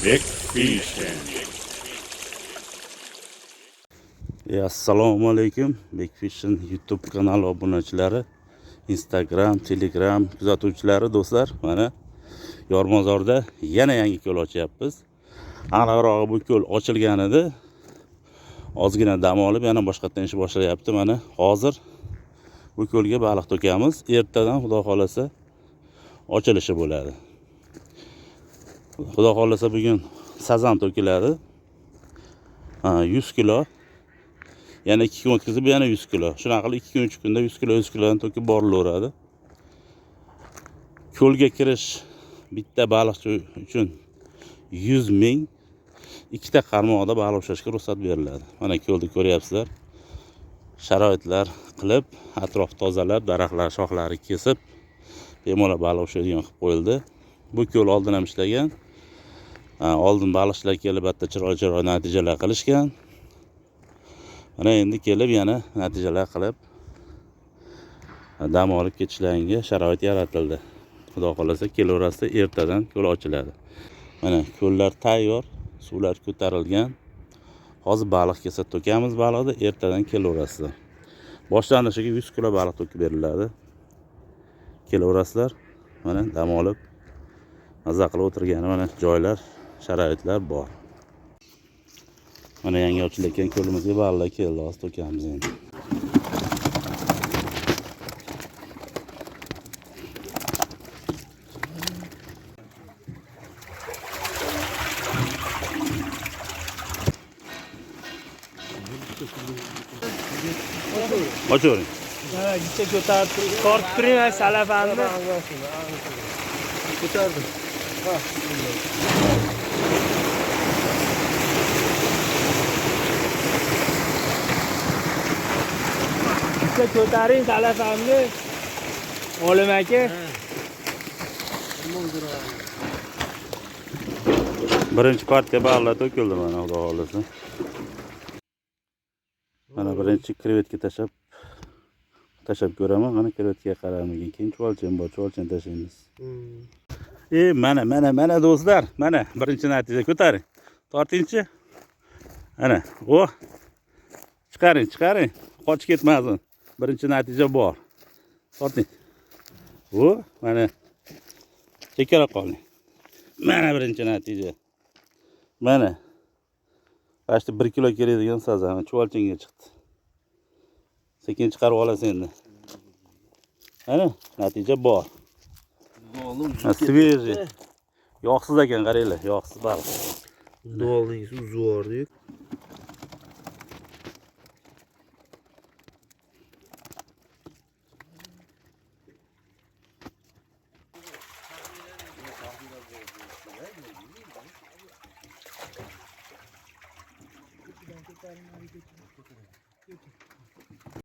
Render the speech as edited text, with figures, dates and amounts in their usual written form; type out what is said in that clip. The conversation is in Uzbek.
Big Fishing. Assalomu alaykum. Big Fishing YouTube kanali obunachilari, Instagram, Telegram kuzatuvchilari do'stlar, mana Yormozorda yana yangi ko'l ochyapmiz. Aniqrog'i bu ko'l ochilgan edi. Ozgina dam olib yana boshqatdan ish boshlayapti. Mana hozir bu ko'lga baliq to'kamiz. Ertadan xudo xolasa ochilishi bo'ladi. Xudo xolasa bugun sazan to'kiladi. 100 kilo. Yana 2 kun o'tkazib yana 100 kilo. Shunaqa qilib 2 kun 3 kunda 100 kilo 100 kilodan to'kib borilaveradi. Ko'lga kirish bitta baliqchi uchun 100 ming, ikkita qarmoqda baliq ushlashga ruxsat beriladi. Mana ko'lni ko'ryapsizlar. Sharoitlar qilib, atrof tozalab, daraxtlar shoxlari kesib, bemalol baliq ushlaydigan qilib qo'yildi. Bu ko'l oldin ham ishlagan. Oldin baliqchilar kelib bitta chiroyli natijalar qilishgan. Mana endi kelib yana natijalar qilib dam olib ketishlariga sharoit yaratildi. Xudo xolasa kelaverasida ertadan ko'l ochiladi. Mana ko'llar tayyor, suvlar ko'tarilgan. Hozir baliq kelsa to'kamiz baliqni, ertadan kelaverasizlar. Boshlanishiga 100 kilo baliq to'kib beriladi. Kelaverasizlar. Mana dam olib maza qilib o'tirgan mana joylar, sharoitlar bor. Mana yangi ochilayotgan ko'limizga baliqlar keldi, hozir to'kamiz endi. Oching. Ha, gicha ko'tarib, tortib turing, salafanni. Ko'tardim. Ha. Gicha ko'taring salafanni. Olim aka. Birinchi partiya baliqlar to'kildi mana xudo xolasa. Mana birinchi krevetka tashlab ko'raman. Mana krevetkaga qaramagan. Keyin chuvalchan bor, chuvalchan tashlaymiz. Mana do'stlar, mana birinchi natija ko'taring. Tortingchi. Ana, chiqaring. Qochib ketmasin. Birinchi natija bor. Torting. Mana chekkaroq qoling. Mana birinchi natija. Mana Qashti 1 kilo keladigan sazan chuvalchanga chiqdi. Sekin chiqarib olasiz endi. Mana natija bor. Svejiy. Yog'siz ekan, qaranglar, yog'siz baliq. Dolingiz uzvordi.